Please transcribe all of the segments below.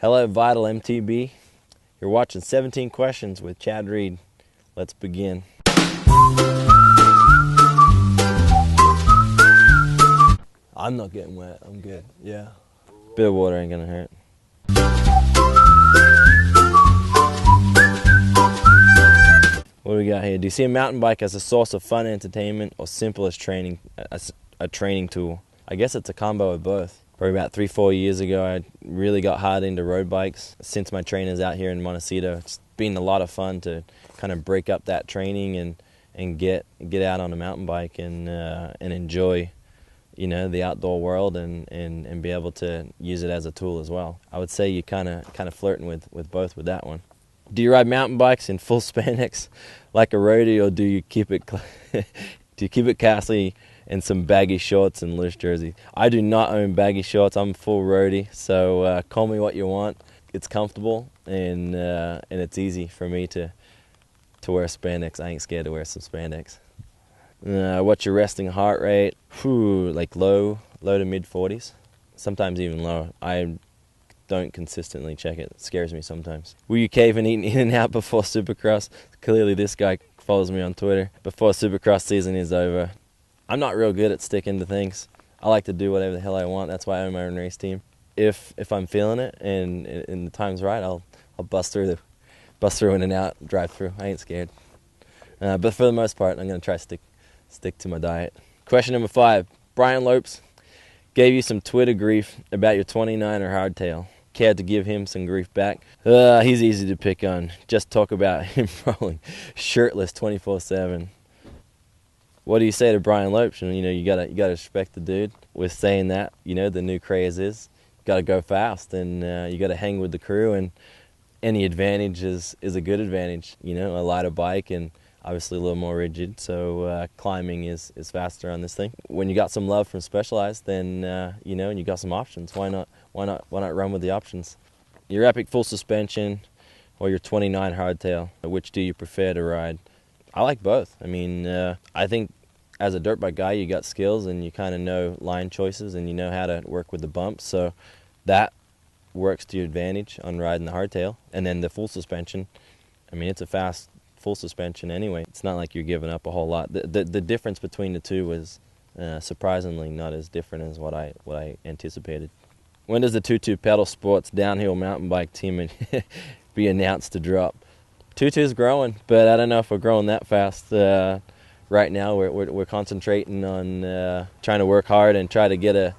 Hello, Vital MTB. You're watching 17 Questions with Chad Reed. Let's begin. I'm not getting wet. I'm good. Yeah. Bit of water ain't gonna hurt. What do we got here? Do you see a mountain bike as a source of fun entertainment or simple as training, a training tool? I guess it's a combo of both. Probably about 3-4 years ago, I really got hard into road bikes. Since my trainers out here in Montecito, it's been a lot of fun to kind of break up that training and get out on a mountain bike and enjoy, you know, the outdoor world and be able to use it as a tool as well. I would say you're kind of flirting with both with that one. Do you ride mountain bikes in full spandex like a roadie, or do you keep it classy in some baggy shorts and loose jersey? I do not own baggy shorts. I'm a full roadie, so call me what you want. It's comfortable and it's easy for me to wear spandex. I ain't scared to wear some spandex. What's your resting heart rate? Like low to mid 40s, sometimes even lower. I don't consistently check it. It scares me sometimes. Will you cave and eat In-N-Out before Supercross? Clearly this guy follows me on Twitter. Before Supercross season is over. I'm not real good at sticking to things. I like to do whatever the hell I want. That's why I own my own race team. If I'm feeling it and the time's right, I'll bust through In-N-Out, drive through. I ain't scared. But for the most part, I'm gonna try to stick to my diet. Question number 5. Brian Lopes gave you some Twitter grief about your 29er hardtail. Cared to give him some grief back? He's easy to pick on. Just talk about him rolling shirtless 24/7. What do you say to Brian Lopes? And, you know, you gotta respect the dude with saying that. You know, the new craze is you gotta go fast and you gotta hang with the crew, and any advantage is a good advantage. You know, a lighter bike and obviously a little more rigid, so climbing is faster on this thing. When you got some love from Specialized, then you know, and you got some options. Why not run with the options? Your Epic full suspension or your 29 hardtail, which do you prefer to ride? I like both. I mean, I think as a dirt bike guy, you got skills and you kind of know line choices and you know how to work with the bumps, so that works to your advantage on riding the hardtail. And then the full suspension, I mean, it's a fast full suspension anyway. It's not like you're giving up a whole lot. The difference between the two was surprisingly not as different as what I anticipated. When does the TwoTwo Motorsports downhill mountain bike team be announced to drop? TwoTwo's growing, but I don't know if we're growing that fast. Right now we're concentrating on trying to work hard and try to get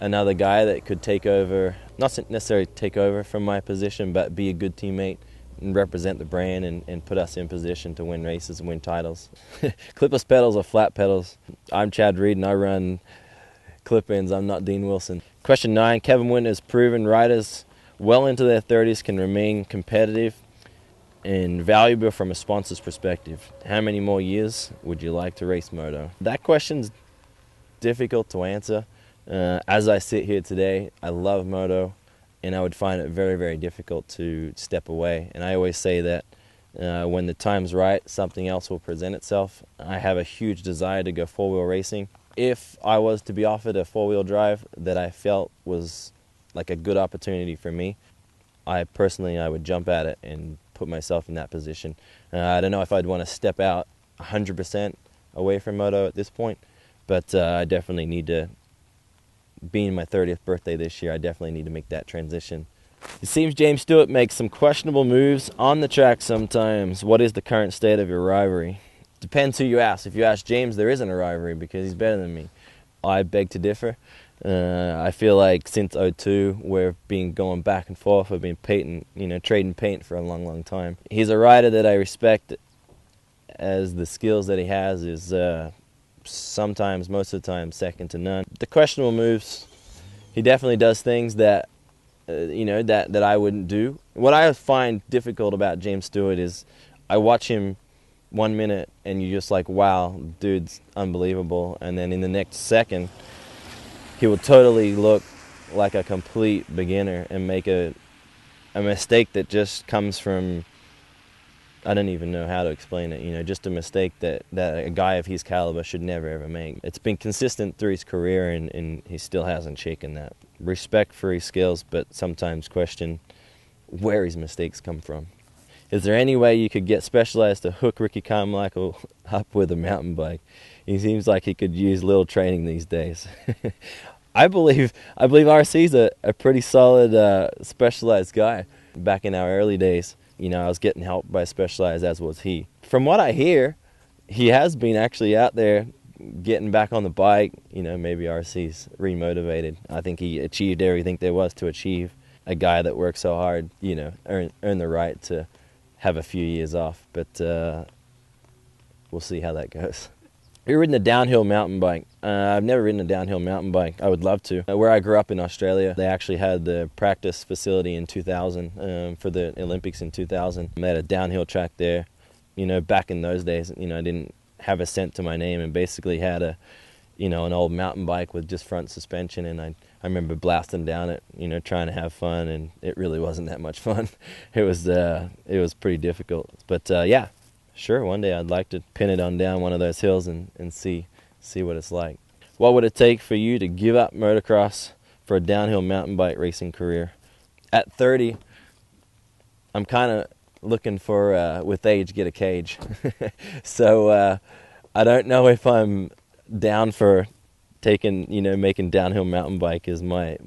another guy that could take over, not necessarily take over from my position, but be a good teammate and represent the brand and put us in position to win races and win titles. Clipless pedals or flat pedals? I'm Chad Reed and I run clip-ins. I'm not Dean Wilson. Question 9. Kevin Winter has proven riders well into their 30s can remain competitive and valuable from a sponsor's perspective. How many more years would you like to race moto? That question's difficult to answer. As I sit here today, I love moto, and I would find it very, very difficult to step away. And I always say that when the time's right, something else will present itself. I have a huge desire to go four-wheel racing. If I was to be offered a four-wheel drive that I felt was like a good opportunity for me, I would jump at it and put myself in that position. I don't know if I'd want to step out 100% away from moto at this point, but I definitely need to, being my 30th birthday this year, I definitely need to make that transition. It seems James Stewart makes some questionable moves on the track sometimes. What is the current state of your rivalry? Depends who you ask. If you ask James, there isn't a rivalry because he's better than me. I beg to differ. I feel like since 2002, we've been going back and forth. We've been trading paint for a long, long time. He's a rider that I respect, as the skills that he has is sometimes, most of the time, second to none. The questionable moves, he definitely does things that that I wouldn't do. What I find difficult about James Stewart is I watch him 1 minute and you're just like, wow, dude's unbelievable, and then in the next second he will totally look like a complete beginner and make a mistake that just comes from, I don't even know how to explain it, just a mistake that a guy of his caliber should never ever make. It's been consistent through his career and he still hasn't shaken that. Respect for his skills, but sometimes question where his mistakes come from. Is there any way you could get Specialized to hook Ricky Carmichael up with a mountain bike? He seems like he could use little training these days. I believe RC's a pretty solid Specialized guy. Back in our early days, you know, I was getting help by Specialized, as was he. From what I hear, he has been actually out there getting back on the bike. You know, maybe RC's remotivated. I think he achieved everything there was to achieve. A guy that worked so hard, you know, earn the right to have a few years off. But we'll see how that goes. Have you ridden a downhill mountain bike? I've never ridden a downhill mountain bike. I would love to. Where I grew up in Australia, they actually had the practice facility in 2000 for the Olympics in 2000. They had a downhill track there. You know, back in those days, you know, I didn't have a cent to my name and basically had a, you know, an old mountain bike with just front suspension, and I remember blasting down it, you know, trying to have fun, and it really wasn't that much fun. It was pretty difficult. But yeah. Sure, one day I'd like to pin it on down one of those hills and see what it's like. What would it take for you to give up motocross for a downhill mountain bike racing career? At 30, I'm kind of looking for, with age, get a cage. So I don't know if I'm down for taking, you know, making downhill mountain bike as my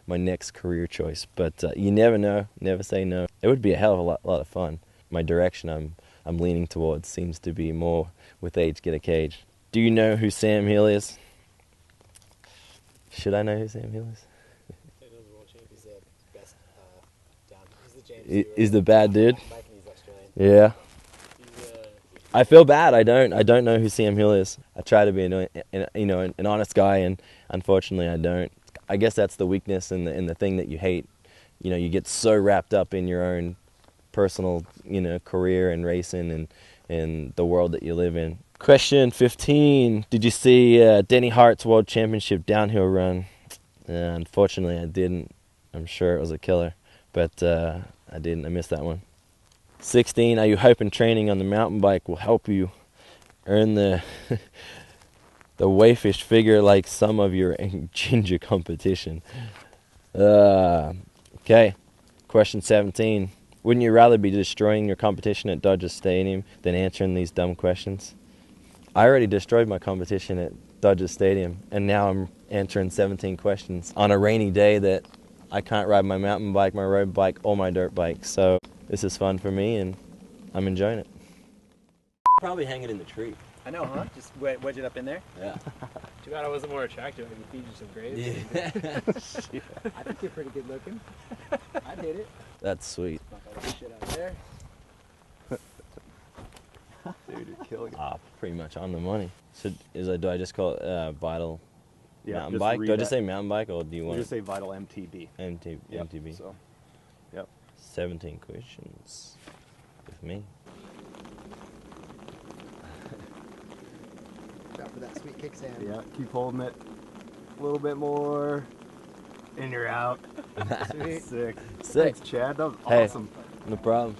next career choice. But you never know, never say no. It would be a hell of a lot of fun. My direction I'm leaning towards seems to be more with age, get a cage. Do you know who Sam Hill is? Should I know who Sam Hill is? He's the best he's the James Stewart. He's the bad dude? He's Australian. Yeah. I feel bad. I don't know who Sam Hill is. I try to be an honest guy, and unfortunately I don't. I guess that's the weakness and the thing that you hate. You know, you get so wrapped up in your own personal, you know, career and racing and the world that you live in. Question 15. Did you see Denny Hart's World Championship downhill run? Unfortunately, I didn't. I'm sure it was a killer, but I didn't. I missed that one. 16. Are you hoping training on the mountain bike will help you earn the the wayfish figure like some of your ginger competition? Okay. Question 17. Wouldn't you rather be destroying your competition at Dodger Stadium than answering these dumb questions? I already destroyed my competition at Dodger Stadium, and now I'm answering 17 questions on a rainy day that I can't ride my mountain bike, my road bike, or my dirt bike. So this is fun for me, and I'm enjoying it. Probably hang it in the tree. I know, huh? Just wedge it up in there? Yeah. Too bad I wasn't more attractive. I could feed you some grapes. Yeah. I think you're pretty good looking. I did it. That's sweet. Knock all that shit out there. Dude, you're killing it. Pretty much on the money. So do I just call it Vital mountain just bike? read Do I just that. say mountain bike, or do you We'll want just say Vital MTB. MTB? So, yep. 17 questions with me. Drop for that sweet kickstand. Yeah, keep holding it. A little bit more. And you're out. Sweet. Sick. Sick. Thanks, Chad. That was Hey. awesome. No problem.